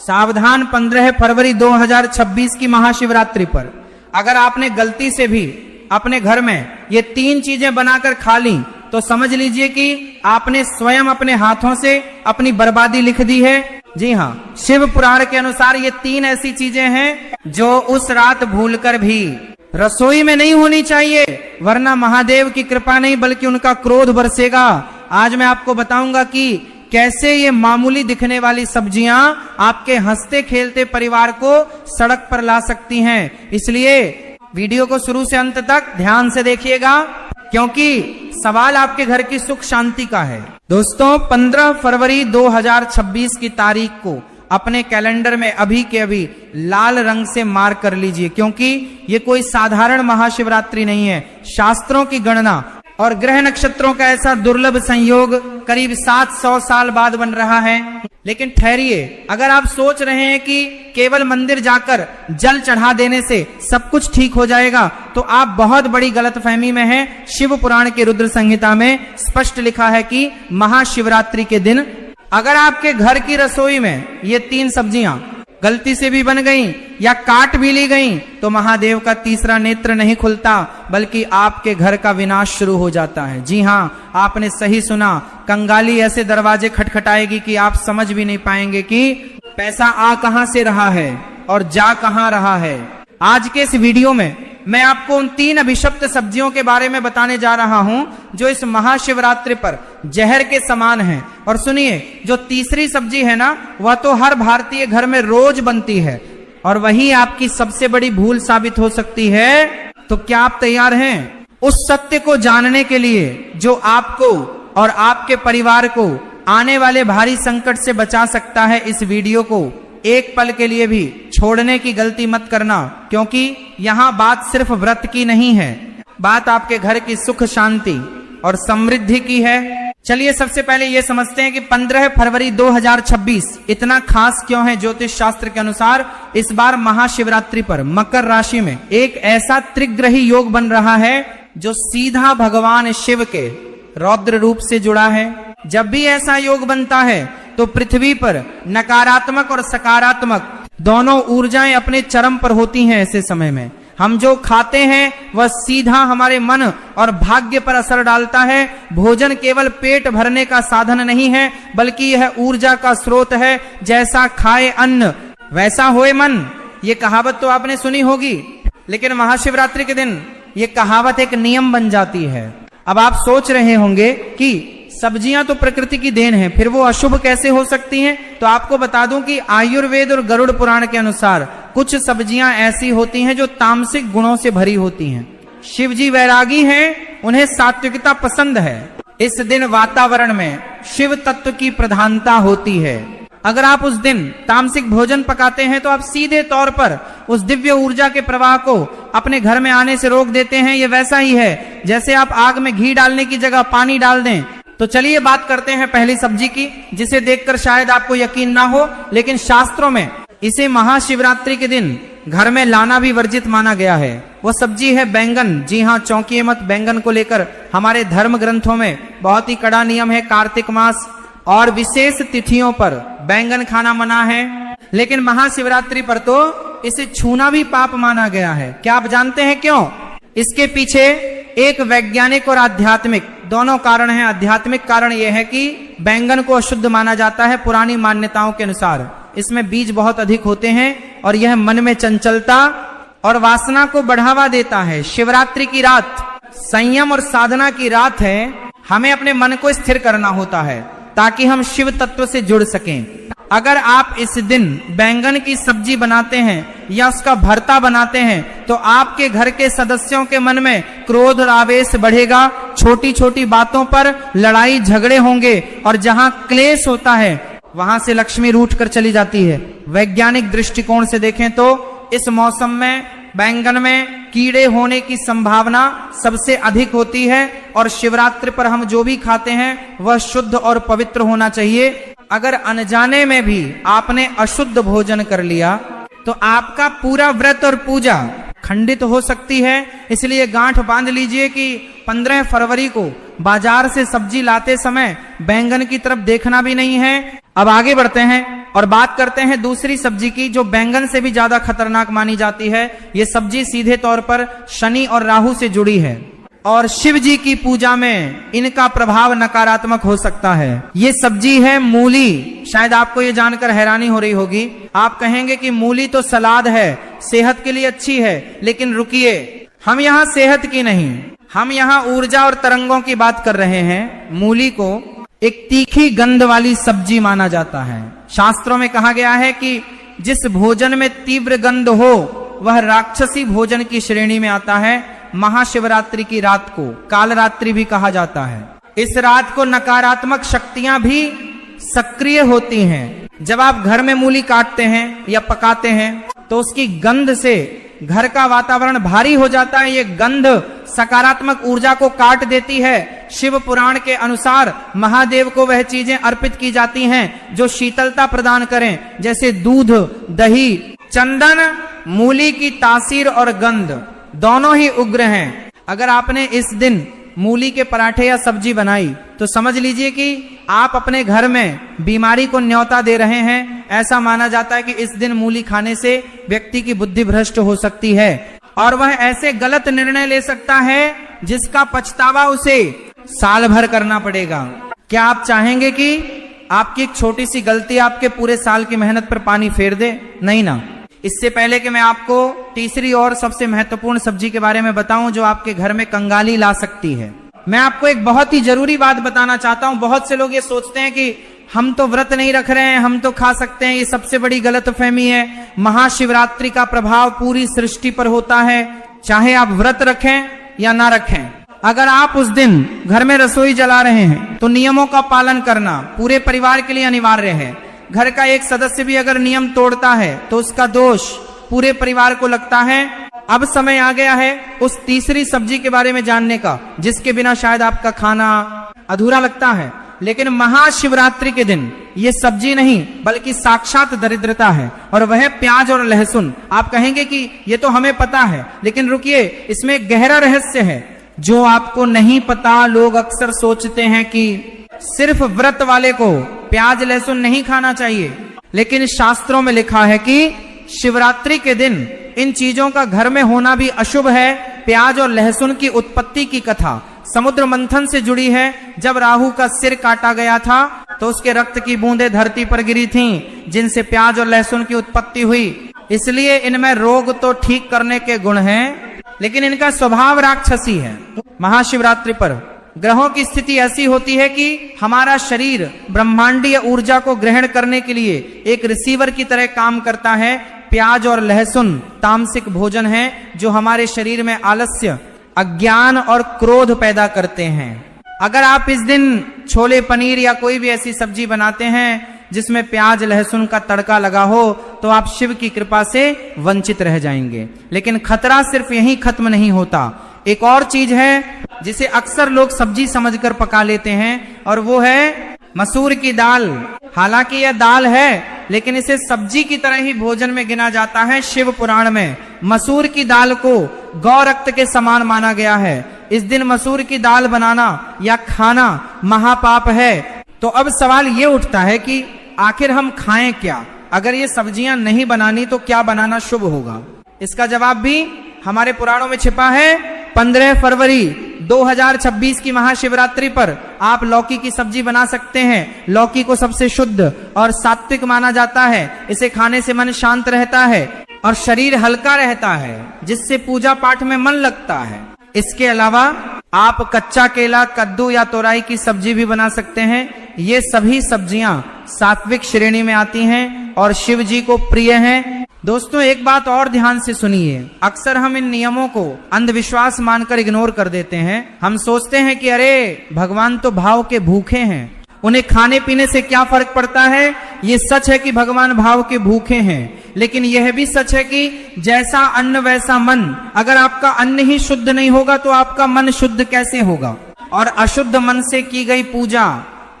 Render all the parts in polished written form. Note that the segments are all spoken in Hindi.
सावधान 15 फरवरी 2026 की महाशिवरात्रि पर अगर आपने गलती से भी अपने घर में ये 3 चीजें बनाकर खा ली तो समझ लीजिए कि आपने स्वयं अपने हाथों से अपनी बर्बादी लिख दी है। जी हाँ, शिव पुराण के अनुसार ये 3 ऐसी चीजें हैं जो उस रात भूलकर भी रसोई में नहीं होनी चाहिए, वरना महादेव की कृपा नहीं बल्कि उनका क्रोध बरसेगा। आज मैं आपको बताऊंगा कि कैसे ये मामूली दिखने वाली सब्जियां आपके हंसते खेलते परिवार को सड़क पर ला सकती हैं। इसलिए वीडियो को शुरू से अंत तक ध्यान से देखिएगा, क्योंकि सवाल आपके घर की सुख शांति का है। दोस्तों, 15 फरवरी 2026 की तारीख को अपने कैलेंडर में अभी के अभी लाल रंग से मार्क कर लीजिए, क्योंकि ये कोई साधारण महाशिवरात्रि नहीं है। शास्त्रों की गणना और ग्रह नक्षत्रों का ऐसा दुर्लभ संयोग करीब 700 साल बाद बन रहा है। लेकिन ठहरिए, अगर आप सोच रहे हैं कि केवल मंदिर जाकर जल चढ़ा देने से सब कुछ ठीक हो जाएगा तो आप बहुत बड़ी गलतफहमी में हैं। शिव पुराण की रुद्र संहिता में स्पष्ट लिखा है कि महाशिवरात्रि के दिन अगर आपके घर की रसोई में ये 3 सब्जियां गलती से भी बन गई या काट भी ली गई तो महादेव का तीसरा नेत्र नहीं खुलता, बल्कि आपके घर का विनाश शुरू हो जाता है। जी हाँ, आपने सही सुना, कंगाली ऐसे दरवाजे खटखटाएगी कि आप समझ भी नहीं पाएंगे कि पैसा आ कहां से रहा है और जा कहां रहा है। आज के इस वीडियो में मैं आपको उन 3 अभिशप्त सब्जियों के बारे में बताने जा रहा हूं जो इस महाशिवरात्रि पर जहर के समान हैं। और सुनिए, जो तीसरी सब्जी है ना, वह तो हर भारतीय घर में रोज बनती है और वही आपकी सबसे बड़ी भूल साबित हो सकती है। तो क्या आप तैयार हैं उस सत्य को जानने के लिए जो आपको और आपके परिवार को आने वाले भारी संकट से बचा सकता है? इस वीडियो को एक पल के लिए भी छोड़ने की गलती मत करना, क्योंकि यहाँ बात सिर्फ व्रत की नहीं है, बात आपके घर की सुख शांति और समृद्धि की है। चलिए सबसे पहले ये समझते हैं कि 15 फरवरी 2026 इतना खास क्यों है। ज्योतिष शास्त्र के अनुसार इस बार महाशिवरात्रि पर मकर राशि में एक ऐसा त्रिग्रही योग बन रहा है जो सीधा भगवान शिव के रौद्र रूप से जुड़ा है। जब भी ऐसा योग बनता है तो पृथ्वी पर नकारात्मक और सकारात्मक दोनों ऊर्जाएं अपने चरम पर होती हैं। ऐसे समय में हम जो खाते हैं वह सीधा हमारे मन और भाग्य पर असर डालता है। भोजन केवल पेट भरने का साधन नहीं है, बल्कि यह ऊर्जा का स्रोत है। जैसा खाए अन्न वैसा होए मन, ये कहावत तो आपने सुनी होगी, लेकिन महाशिवरात्रि के दिन ये कहावत एक नियम बन जाती है। अब आप सोच रहे होंगे कि सब्जियां तो प्रकृति की देन है, फिर वो अशुभ कैसे हो सकती हैं? तो आपको बता दूं कि आयुर्वेद और गरुड़ पुराण के अनुसार कुछ सब्जियां ऐसी होती हैं जो तामसिक गुणों से भरी होती हैं। शिव जी वैरागी हैं, उन्हें सात्विकता पसंद है। इस दिन वातावरण में शिव तत्व की प्रधानता होती है। अगर आप उस दिन तामसिक भोजन पकाते हैं तो आप सीधे तौर पर उस दिव्य ऊर्जा के प्रवाह को अपने घर में आने से रोक देते हैं। ये वैसा ही है जैसे आप आग में घी डालने की जगह पानी डाल दें। तो चलिए बात करते हैं पहली सब्जी की, जिसे देखकर शायद आपको यकीन ना हो, लेकिन शास्त्रों में इसे महाशिवरात्रि के दिन घर में लाना भी वर्जित माना गया है। वो सब्जी है बैंगन। जी हाँ, चौंकिए मत, बैंगन को लेकर हमारे धर्म ग्रंथों में बहुत ही कड़ा नियम है। कार्तिक मास और विशेष तिथियों पर बैंगन खाना मना है, लेकिन महाशिवरात्रि पर तो इसे छूना भी पाप माना गया है। क्या आप जानते हैं क्यों? इसके पीछे एक वैज्ञानिक और आध्यात्मिक दोनों कारण हैं। आध्यात्मिक कारण यह है कि बैंगन को अशुद्ध माना जाता है पुरानी मान्यताओं के अनुसार। इसमें बीज बहुत अधिक होते हैं और यह मन में चंचलता और वासना को बढ़ावा देता है। शिवरात्रि की रात संयम और साधना की रात है। हमें अपने मन को स्थिर करना होता है ताकि हम शिव तत्व से जुड़ सकें। अगर आप इस दिन बैंगन की सब्जी बनाते हैं या उसका भरता बनाते हैं तो आपके घर के सदस्यों के मन में क्रोध और आवेश बढ़ेगा। छोटी छोटी बातों पर लड़ाई झगड़े होंगे और जहां क्लेश होता है वहां से लक्ष्मी रूठ कर चली जाती है। वैज्ञानिक दृष्टिकोण से देखें तो इस मौसम में बैंगन में कीड़े होने की संभावना सबसे अधिक होती है और शिवरात्रि पर हम जो भी खाते हैं वह शुद्ध और पवित्र होना चाहिए। अगर अनजाने में भी आपने अशुद्ध भोजन कर लिया तो आपका पूरा व्रत और पूजा खंडित हो सकती है। इसलिए गांठ बांध लीजिए कि 15 फरवरी को बाजार से सब्जी लाते समय बैंगन की तरफ देखना भी नहीं है। अब आगे बढ़ते हैं। और बात करते हैं दूसरी सब्जी की, जो बैंगन से भी ज्यादा खतरनाक मानी जाती है। ये सब्जी सीधे तौर पर शनि और राहु से जुड़ी है और शिव जी की पूजा में इनका प्रभाव नकारात्मक हो सकता है। ये सब्जी है मूली। शायद आपको ये जानकर हैरानी हो रही होगी, आप कहेंगे कि मूली तो सलाद है, सेहत के लिए अच्छी है, लेकिन रुकिए, हम यहाँ सेहत की नहीं, हम यहाँ ऊर्जा और तरंगों की बात कर रहे हैं। मूली को एक तीखी गंध वाली सब्जी माना जाता है। शास्त्रों में कहा गया है कि जिस भोजन में तीव्र गंध हो वह राक्षसी भोजन की श्रेणी में आता है। महाशिवरात्रि की रात को कालरात्रि भी कहा जाता है। इस रात को नकारात्मक शक्तियां भी सक्रिय होती हैं। जब आप घर में मूली काटते हैं या पकाते हैं तो उसकी गंध से घर का वातावरण भारी हो जाता है। ये गंध सकारात्मक ऊर्जा को काट देती है। शिव पुराण के अनुसार महादेव को वह चीजें अर्पित की जाती हैं जो शीतलता प्रदान करें, जैसे दूध, दही, चंदन। मूली की तासीर और गंध दोनों ही उग्र हैं। अगर आपने इस दिन मूली के पराठे या सब्जी बनाई तो समझ लीजिए कि आप अपने घर में बीमारी को न्योता दे रहे हैं। ऐसा माना जाता है कि इस दिन मूली खाने से व्यक्ति की बुद्धि भ्रष्ट हो सकती है और वह ऐसे गलत निर्णय ले सकता है जिसका पछतावा उसे साल भर करना पड़ेगा। क्या आप चाहेंगे कि आपकी एक छोटी सी गलती आपके पूरे साल की मेहनत पर पानी फेर दे? नहीं ना। इससे पहले कि मैं आपको तीसरी और सबसे महत्वपूर्ण सब्जी के बारे में बताऊं जो आपके घर में कंगाली ला सकती है, मैं आपको एक बहुत ही जरूरी बात बताना चाहता हूं। बहुत से लोग ये सोचते हैं कि हम तो व्रत नहीं रख रहे हैं, हम तो खा सकते हैं। ये सबसे बड़ी गलतफहमी है। महाशिवरात्रि का प्रभाव पूरी सृष्टि पर होता है, चाहे आप व्रत रखें या ना रखें। अगर आप उस दिन घर में रसोई जला रहे हैं तो नियमों का पालन करना पूरे परिवार के लिए अनिवार्य है। घर का एक सदस्य भी अगर नियम तोड़ता है तो उसका दोष पूरे परिवार को लगता है। अब समय आ गया है उस तीसरी सब्जी के बारे में जानने का जिसके बिना शायद आपका खाना अधूरा लगता है। लेकिन महाशिवरात्रि के दिन ये सब्जी नहीं बल्कि साक्षात दरिद्रता है और वह प्याज और लहसुन। आप कहेंगे कि ये तो हमें पता है, लेकिन रुकिए, इसमें एक गहरा रहस्य है जो आपको नहीं पता। लोग अक्सर सोचते हैं कि सिर्फ व्रत वाले को प्याज लहसुन नहीं खाना चाहिए, लेकिन शास्त्रों में लिखा है कि शिवरात्रि के दिन इन चीजों का घर में होना भी अशुभ है। प्याज और लहसुन की उत्पत्ति की कथा समुद्र मंथन से जुड़ी है। जब राहु का सिर काटा गया था तो उसके रक्त की बूंदें धरती पर गिरी थीं, जिनसे प्याज और लहसुन की उत्पत्ति हुई। इसलिए इनमें रोग तो ठीक करने के गुण हैं, लेकिन इनका स्वभाव राक्षसी है। महाशिवरात्रि पर ग्रहों की स्थिति ऐसी होती है कि हमारा शरीर ब्रह्मांडीय ऊर्जा को ग्रहण करने के लिए एक रिसीवर की तरह काम करता है। प्याज और लहसुन तामसिक भोजन है जो हमारे शरीर में आलस्य, अज्ञान और क्रोध पैदा करते हैं। अगर आप इस दिन छोले पनीर या कोई भी ऐसी सब्जी बनाते हैं जिसमें प्याज लहसुन का तड़का लगा हो तो आप शिव की कृपा से वंचित रह जाएंगे। लेकिन खतरा सिर्फ यहीं खत्म नहीं होता। एक और चीज है जिसे अक्सर लोग सब्जी समझकर पका लेते हैं और वो है मसूर की दाल। हालांकि यह दाल है लेकिन इसे सब्जी की तरह ही भोजन में गिना जाता है। शिव पुराण में मसूर की दाल को गौ रक्त के समान माना गया है। इस दिन मसूर की दाल बनाना या खाना महापाप है। तो अब सवाल ये उठता है कि आखिर हम खाएं क्या? अगर ये सब्जियां नहीं बनानी तो क्या बनाना शुभ होगा? इसका जवाब भी हमारे पुराणों में छिपा है। 15 फरवरी 2026 की महाशिवरात्रि पर आप लौकी की सब्जी बना सकते हैं। लौकी को सबसे शुद्ध और सात्विक माना जाता है। इसे खाने से मन शांत रहता है और शरीर हल्का रहता है, जिससे पूजा पाठ में मन लगता है। इसके अलावा आप कच्चा केला, कद्दू या तोरई की सब्जी भी बना सकते हैं। ये सभी सब्जियां सात्विक श्रेणी में आती हैं और शिव जी को प्रिय हैं। दोस्तों, एक बात और ध्यान से सुनिए। अक्सर हम इन नियमों को अंधविश्वास मानकर इग्नोर कर देते हैं। हम सोचते हैं कि अरे भगवान तो भाव के भूखे हैं, उन्हें खाने पीने से क्या फर्क पड़ता है। ये सच है कि भगवान भाव के भूखे हैं, लेकिन यह भी सच है कि जैसा अन्न वैसा मन। अगर आपका अन्न ही शुद्ध नहीं होगा तो आपका मन शुद्ध कैसे होगा? और अशुद्ध मन से की गई पूजा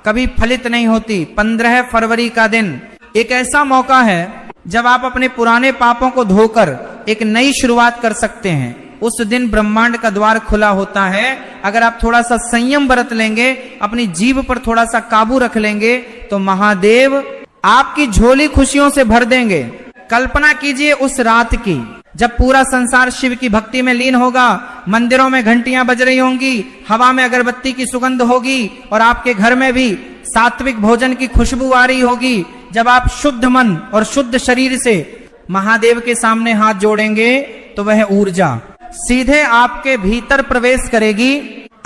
कभी फलित नहीं होती। 15 फरवरी का दिन एक ऐसा मौका है जब आप अपने पुराने पापों को धोकर एक नई शुरुआत कर सकते हैं। उस दिन ब्रह्मांड का द्वार खुला होता है। अगर आप थोड़ा सा संयम बरत लेंगे, अपनी जीभ पर थोड़ा सा काबू रख लेंगे, तो महादेव आपकी झोली खुशियों से भर देंगे। कल्पना कीजिए उस रात की जब पूरा संसार शिव की भक्ति में लीन होगा, मंदिरों में घंटियां बज रही होंगी, हवा में अगरबत्ती की सुगंध होगी और आपके घर में भी सात्विक भोजन की खुशबू आ रही होगी। जब आप शुद्ध मन और शुद्ध शरीर से महादेव के सामने हाथ जोड़ेंगे तो वह ऊर्जा सीधे आपके भीतर प्रवेश करेगी।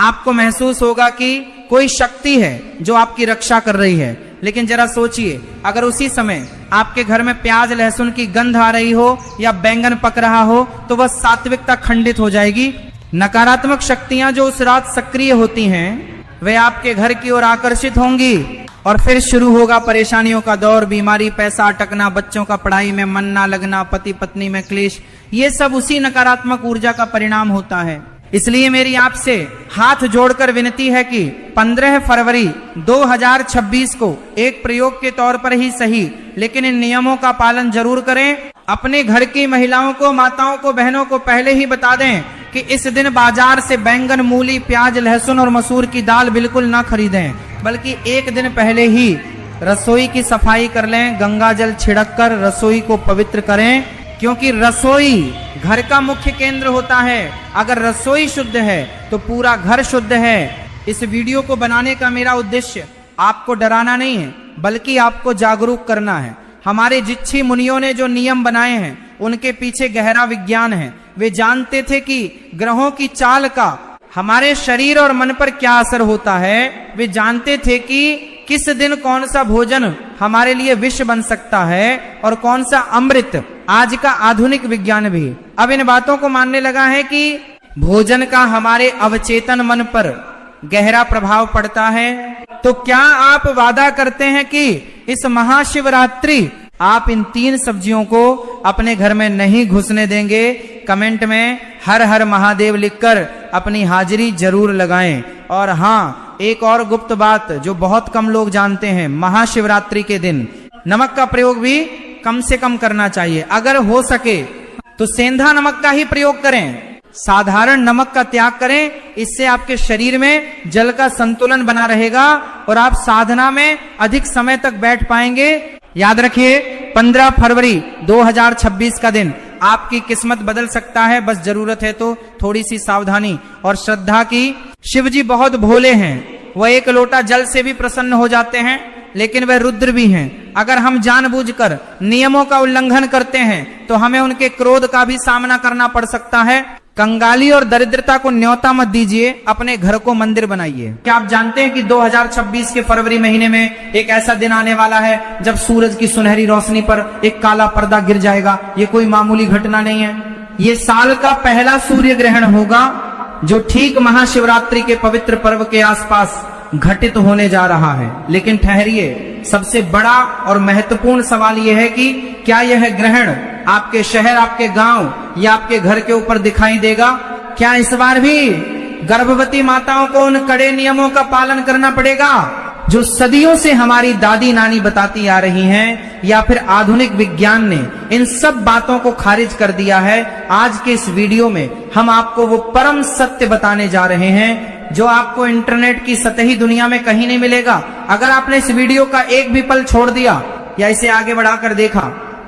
आपको महसूस होगा कि कोई शक्ति है जो आपकी रक्षा कर रही है। लेकिन जरा सोचिए, अगर उसी समय आपके घर में प्याज लहसुन की गंध आ रही हो या बैंगन पक रहा हो तो वह सात्विकता खंडित हो जाएगी। नकारात्मक शक्तियां जो उस रात सक्रिय होती हैं वे आपके घर की ओर आकर्षित होंगी और फिर शुरू होगा परेशानियों का दौर, बीमारी, पैसा अटकना, बच्चों का पढ़ाई में मन ना लगना, पति पत्नी में क्लेश। ये सब उसी नकारात्मक ऊर्जा का परिणाम होता है। इसलिए मेरी आपसे हाथ जोड़कर विनती है कि 15 फरवरी 2026 को एक प्रयोग के तौर पर ही सही, लेकिन इन नियमों का पालन जरूर करें। अपने घर की महिलाओं को, माताओं को, बहनों को पहले ही बता दें कि इस दिन बाजार से बैंगन, मूली, प्याज, लहसुन और मसूर की दाल बिल्कुल ना खरीदें, बल्कि एक दिन पहले ही रसोई की सफाई कर लें। गंगा जल छिड़क कर रसोई को पवित्र करें, क्योंकि रसोई घर का मुख्य केंद्र होता है। अगर रसोई शुद्ध है तो पूरा घर शुद्ध है। इस वीडियो को बनाने का मेरा उद्देश्य आपको डराना नहीं है, बल्कि आपको जागरूक करना है। हमारे जिच्छी मुनियों ने जो नियम बनाए हैं उनके पीछे गहरा विज्ञान है। वे जानते थे कि ग्रहों की चाल का हमारे शरीर और मन पर क्या असर होता है। वे जानते थे कि किस दिन कौन सा भोजन हमारे लिए विष बन सकता है और कौन सा अमृत। आज का आधुनिक विज्ञान भी अब इन बातों को मानने लगा है कि भोजन का हमारे अवचेतन मन पर गहरा प्रभाव पड़ता है। तो क्या आप वादा करते हैं कि इस महाशिवरात्रि आप इन 3 सब्जियों को अपने घर में नहीं घुसने देंगे? कमेंट में हर हर महादेव लिखकर अपनी हाजिरी जरूर लगाएं। और हाँ, एक और गुप्त बात जो बहुत कम लोग जानते हैं, महाशिवरात्रि के दिन नमक का प्रयोग भी कम से कम करना चाहिए। अगर हो सके तो सेंधा नमक का ही प्रयोग करें, साधारण नमक का त्याग करें। इससे आपके शरीर में जल का संतुलन बना रहेगा और आप साधना में अधिक समय तक बैठ पाएंगे। याद रखिए, 15 फरवरी 2026 का दिन आपकी किस्मत बदल सकता है। बस जरूरत है तो थोड़ी सी सावधानी और श्रद्धा की। शिव जी बहुत भोले हैं, वह एक लोटा जल से भी प्रसन्न हो जाते हैं, लेकिन वह रुद्र भी हैं। अगर हम जानबूझकर नियमों का उल्लंघन करते हैं तो हमें उनके क्रोध का भी सामना करना पड़ सकता है। कंगाली और दरिद्रता को न्योता मत दीजिए, अपने घर को मंदिर बनाइए। क्या आप जानते हैं कि 2026 के फरवरी महीने में एक ऐसा दिन आने वाला है जब सूरज की सुनहरी रोशनी पर एक काला पर्दा गिर जाएगा? ये कोई मामूली घटना नहीं है। ये साल का पहला सूर्य ग्रहण होगा जो ठीक महाशिवरात्रि के पवित्र पर्व के आसपास घटित होने जा रहा है। लेकिन ठहरिए, सबसे बड़ा और महत्वपूर्ण सवाल यह है कि क्या यह ग्रहण आपके शहर, आपके गांव या आपके घर के ऊपर दिखाई देगा? क्या इस बार भी गर्भवती माताओं को उन कड़े नियमों का पालन करना पड़ेगा जो सदियों से हमारी दादी नानी बताती आ रही हैं, या फिर आधुनिक विज्ञान ने इन सब बातों को खारिज कर दिया है? आज के इस वीडियो में हम आपको वो परम सत्य बताने जा रहे हैं जो आपको इंटरनेट की सतही दुनिया में कहीं नहीं मिलेगा। अगर आपने इस वीडियो का एक भी पल छोड़ दिया या इसे आगे बढ़ाकर देखा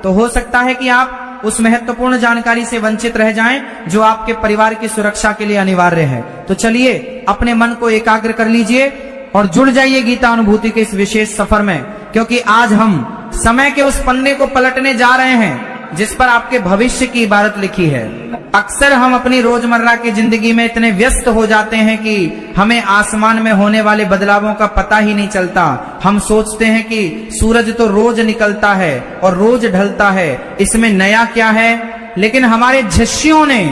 तो हो सकता है कि आप उस महत्वपूर्ण जानकारी से वंचित रह जाएं जो आपके परिवार की सुरक्षा के लिए अनिवार्य है। तो चलिए, अपने मन को एकाग्र कर लीजिए और जुड़ जाइए गीता अनुभूति के इस विशेष सफर में, क्योंकि आज हम समय के उस पन्ने को पलटने जा रहे हैं जिस पर आपके भविष्य की इबारत लिखी है। अक्सर हम अपनी रोजमर्रा की जिंदगी में इतने व्यस्त हो जाते हैं कि हमें आसमान में होने वाले बदलावों का पता ही नहीं चलता। हम सोचते हैं कि सूरज तो रोज निकलता है और रोज ढलता है, इसमें नया क्या है? लेकिन हमारे ऋषियों ने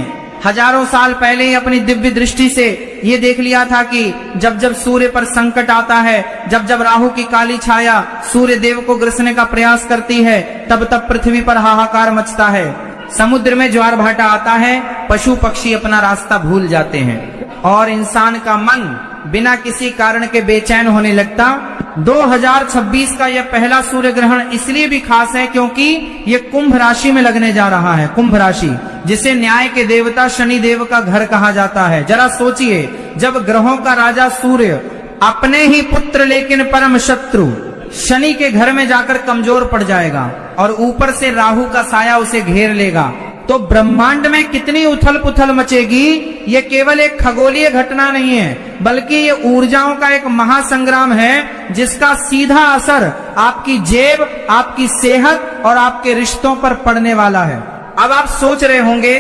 हजारों साल पहले ही अपनी दिव्य दृष्टि से ये देख लिया था कि जब जब सूर्य पर संकट आता है, जब जब राहु की काली छाया सूर्य देव को ग्रसने का प्रयास करती है, तब तब पृथ्वी पर हाहाकार मचता है। समुद्र में ज्वार भाटा आता है, पशु पक्षी अपना रास्ता भूल जाते हैं और इंसान का मन बिना किसी कारण के बेचैन होने लगता। 2026 का यह पहला सूर्य ग्रहण इसलिए भी खास है क्योंकि यह कुंभ राशि में लगने जा रहा है। कुंभ राशि, जिसे न्याय के देवता शनि देव का घर कहा जाता है। जरा सोचिए, जब ग्रहों का राजा सूर्य अपने ही पुत्र लेकिन परम शत्रु शनि के घर में जाकर कमजोर पड़ जाएगा और ऊपर से राहु का साया उसे घेर लेगा, तो ब्रह्मांड में कितनी उथल पुथल मचेगी। ये केवल एक खगोलीय घटना नहीं है, बल्कि ये ऊर्जाओं का एक महासंग्राम है, जिसका सीधा असर आपकी जेब, आपकी सेहत और आपके रिश्तों पर पड़ने वाला है। अब आप सोच रहे होंगे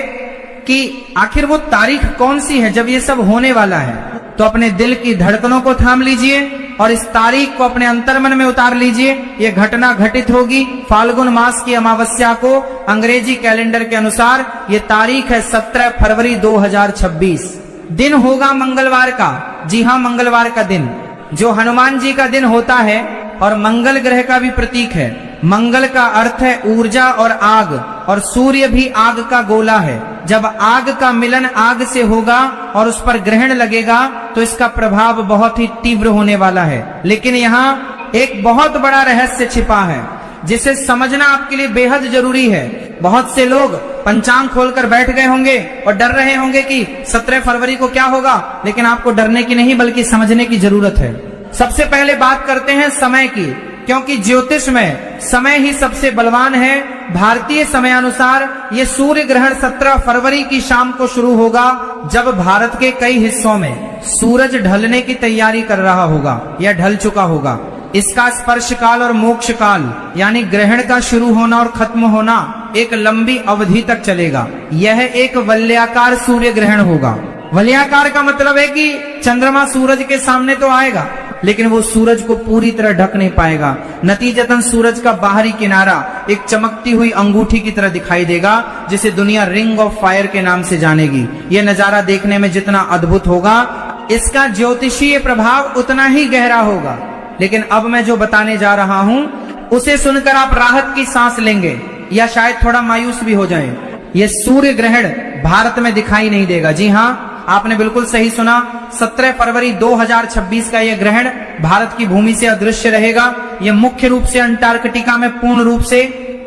कि आखिर वो तारीख कौन सी है जब ये सब होने वाला है। तो अपने दिल की धड़कनों को थाम लीजिए और इस तारीख को अपने अंतर्मन में उतार लीजिए। ये घटना घटित होगी फाल्गुन मास की अमावस्या को। अंग्रेजी कैलेंडर के अनुसार ये तारीख है 17 फरवरी 2026। दिन होगा मंगलवार का। जी हाँ, मंगलवार का दिन, जो हनुमान जी का दिन होता है और मंगल ग्रह का भी प्रतीक है। मंगल का अर्थ है ऊर्जा और आग, और सूर्य भी आग का गोला है। जब आग का मिलन आग से होगा और उस पर ग्रहण लगेगा तो इसका प्रभाव बहुत ही तीव्र होने वाला है। लेकिन यहाँ एक बहुत बड़ा रहस्य छिपा है, जिसे समझना आपके लिए बेहद जरूरी है। बहुत से लोग पंचांग खोलकर बैठ गए होंगे और डर रहे होंगे कि 17 फरवरी को क्या होगा, लेकिन आपको डरने की नहीं बल्कि समझने की जरूरत है। सबसे पहले बात करते हैं समय की, क्योंकि ज्योतिष में समय ही सबसे बलवान है। भारतीय समयानुसार ये सूर्य ग्रहण 17 फरवरी की शाम को शुरू होगा, जब भारत के कई हिस्सों में सूरज ढलने की तैयारी कर रहा होगा या ढल चुका होगा। इसका स्पर्श काल और मोक्ष काल, यानी ग्रहण का शुरू होना और खत्म होना, एक लंबी अवधि तक चलेगा। यह एक वलयाकार सूर्य ग्रहण होगा। वलयाकार का मतलब है कि चंद्रमा सूरज के सामने तो आएगा, लेकिन वो सूरज को पूरी तरह ढक नहीं पाएगा। नतीजतन सूरज का बाहरी किनारा एक चमकती हुई अंगूठी की तरह दिखाई देगा, जिसे दुनिया रिंग ऑफ फायर के नाम से जानेगी। ये नजारा देखने में जितना अद्भुत होगा, इसका ज्योतिषीय प्रभाव उतना ही गहरा होगा। लेकिन अब मैं जो बताने जा रहा हूं, उसे सुनकर आप राहत की सांस लेंगे या शायद थोड़ा मायूस भी हो जाएं। ये सूर्य ग्रहण भारत में दिखाई नहीं देगा। जी हाँ, आपने बिल्कुल सही सुना। 17 फरवरी 2026 का यह ग्रहण भारत की भूमि से अदृश्य रहेगा। यह मुख्य रूप से अंटार्कटिका में पूर्ण रूप से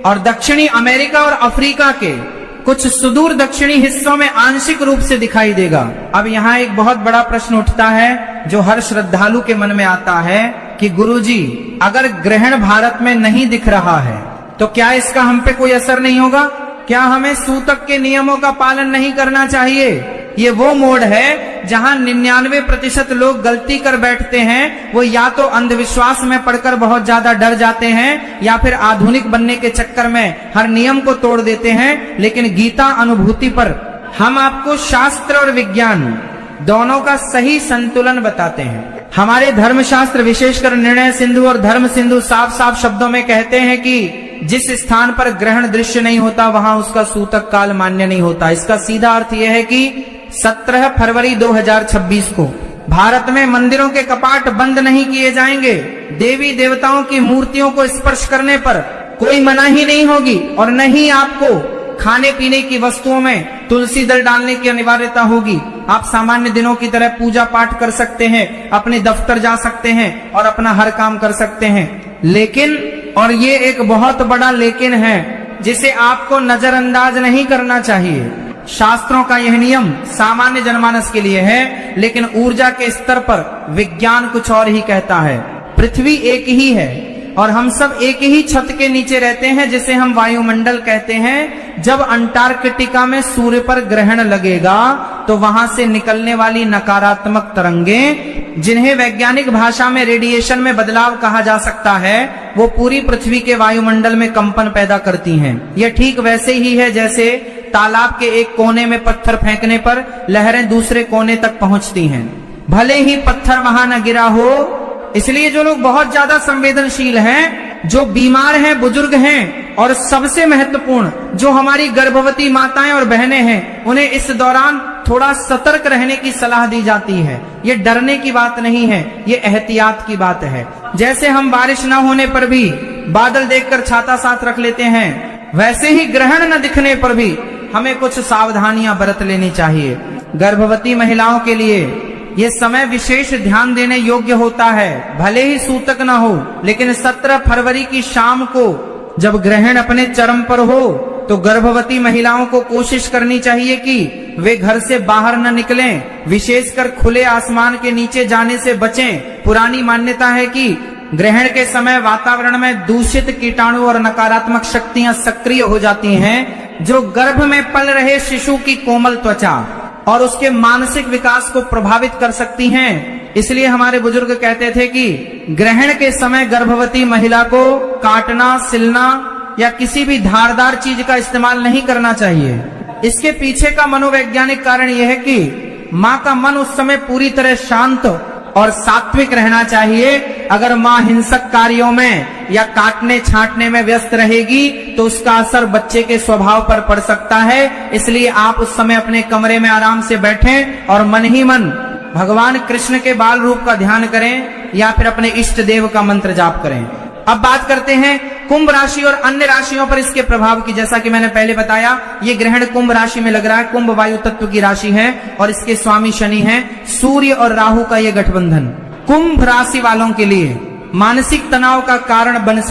और दक्षिणी अमेरिका और अफ्रीका के कुछ सुदूर दक्षिणी हिस्सों में आंशिक रूप से दिखाई देगा। अब यहाँ एक बहुत बड़ा प्रश्न उठता है, जो हर श्रद्धालु के मन में आता है कि गुरुजी, अगर ग्रहण भारत में नहीं दिख रहा है तो क्या इसका हम पे कोई असर नहीं होगा? क्या हमें सूतक के नियमों का पालन नहीं करना चाहिए? ये वो मोड है जहां 99% लोग गलती कर बैठते हैं। वो या तो अंधविश्वास में पड़कर बहुत ज्यादा डर जाते हैं, या फिर आधुनिक बनने के चक्कर में हर नियम को तोड़ देते हैं। लेकिन गीता अनुभूति पर हम आपको शास्त्र और विज्ञान दोनों का सही संतुलन बताते हैं। हमारे धर्मशास्त्र, विशेषकर निर्णय सिंधु और धर्म सिंधु, साफ साफ शब्दों में कहते हैं कि जिस स्थान पर ग्रहण दृश्य नहीं होता वहां उसका सूतक काल मान्य नहीं होता। इसका सीधा अर्थ यह है कि 17 फरवरी 2026 को भारत में मंदिरों के कपाट बंद नहीं किए जाएंगे। देवी देवताओं की मूर्तियों को स्पर्श करने पर कोई मनाही नहीं होगी, और न ही आपको खाने पीने की वस्तुओं में तुलसी दल डालने की अनिवार्यता होगी। आप सामान्य दिनों की तरह पूजा पाठ कर सकते हैं, अपने दफ्तर जा सकते हैं और अपना हर काम कर सकते हैं। लेकिन, और ये एक बहुत बड़ा लेकिन है जिसे आपको नजरअंदाज नहीं करना चाहिए। शास्त्रों का यह नियम सामान्य जनमानस के लिए है, लेकिन ऊर्जा के स्तर पर विज्ञान कुछ और ही कहता है। पृथ्वी एक ही है और हम सब एक ही छत के नीचे रहते हैं, जिसे हम वायुमंडल कहते हैं। जब अंटार्कटिका में सूर्य पर ग्रहण लगेगा तो वहां से निकलने वाली नकारात्मक तरंगें, जिन्हें वैज्ञानिक भाषा में रेडिएशन में बदलाव कहा जा सकता है, वो पूरी पृथ्वी के वायुमंडल में कंपन पैदा करती हैं। यह ठीक वैसे ही है जैसे तालाब के एक कोने में पत्थर फेंकने पर लहरें दूसरे कोने तक पहुंचती हैं, भले ही पत्थर वहां न गिरा हो। इसलिए जो लोग बहुत ज्यादा संवेदनशील हैं, जो बीमार हैं, बुजुर्ग हैं, और सबसे महत्वपूर्ण जो हमारी गर्भवती माताएं और बहनें हैं, उन्हें इस दौरान थोड़ा सतर्क रहने की सलाह दी जाती है। ये डरने की बात नहीं है, ये एहतियात की बात है। जैसे हम बारिश न होने पर भी बादल देखकर छाता साथ रख लेते हैं, वैसे ही ग्रहण न दिखने पर भी हमें कुछ सावधानियां बरत लेनी चाहिए। गर्भवती महिलाओं के लिए ये समय विशेष ध्यान देने योग्य होता है। भले ही सूतक न हो, लेकिन 17 फरवरी की शाम को जब ग्रहण अपने चरम पर हो तो गर्भवती महिलाओं को कोशिश करनी चाहिए कि वे घर से बाहर न निकलें, विशेषकर खुले आसमान के नीचे जाने से बचें। पुरानी मान्यता है कि ग्रहण के समय वातावरण में दूषित कीटाणु और नकारात्मक शक्तियां सक्रिय हो जाती हैं, जो गर्भ में पल रहे शिशु की कोमल त्वचा और उसके मानसिक विकास को प्रभावित कर सकती हैं। इसलिए हमारे बुजुर्ग कहते थे कि ग्रहण के समय गर्भवती महिला को काटना, सिलना या किसी भी धारदार चीज का इस्तेमाल नहीं करना चाहिए। इसके पीछे का मनोवैज्ञानिक कारण यह है कि माँ का मन उस समय पूरी तरह शांत और सात्विक रहना चाहिए। अगर माँ हिंसक कार्यों में या काटने छांटने में व्यस्त रहेगी तो उसका असर बच्चे के स्वभाव पर पड़ सकता है। इसलिए आप उस समय अपने कमरे में आराम से बैठें और मन ही मन भगवान कृष्ण के बाल रूप का ध्यान करें या फिर अपने इष्ट देव का मंत्र जाप करें। अब बात करते हैं कुंभ राशि और अन्य राशियों पर इसके प्रभाव की। जैसा कि मैंने पहले बताया, ये ग्रहण कुंभ राशि में लग रहा है। कुंभ वायु तत्व की राशि है और इसके स्वामी शनि हैं। सूर्य और राहु का ये गठबंधन कुंभ राशि वालों के लिए मानसिक तनाव का कारण बन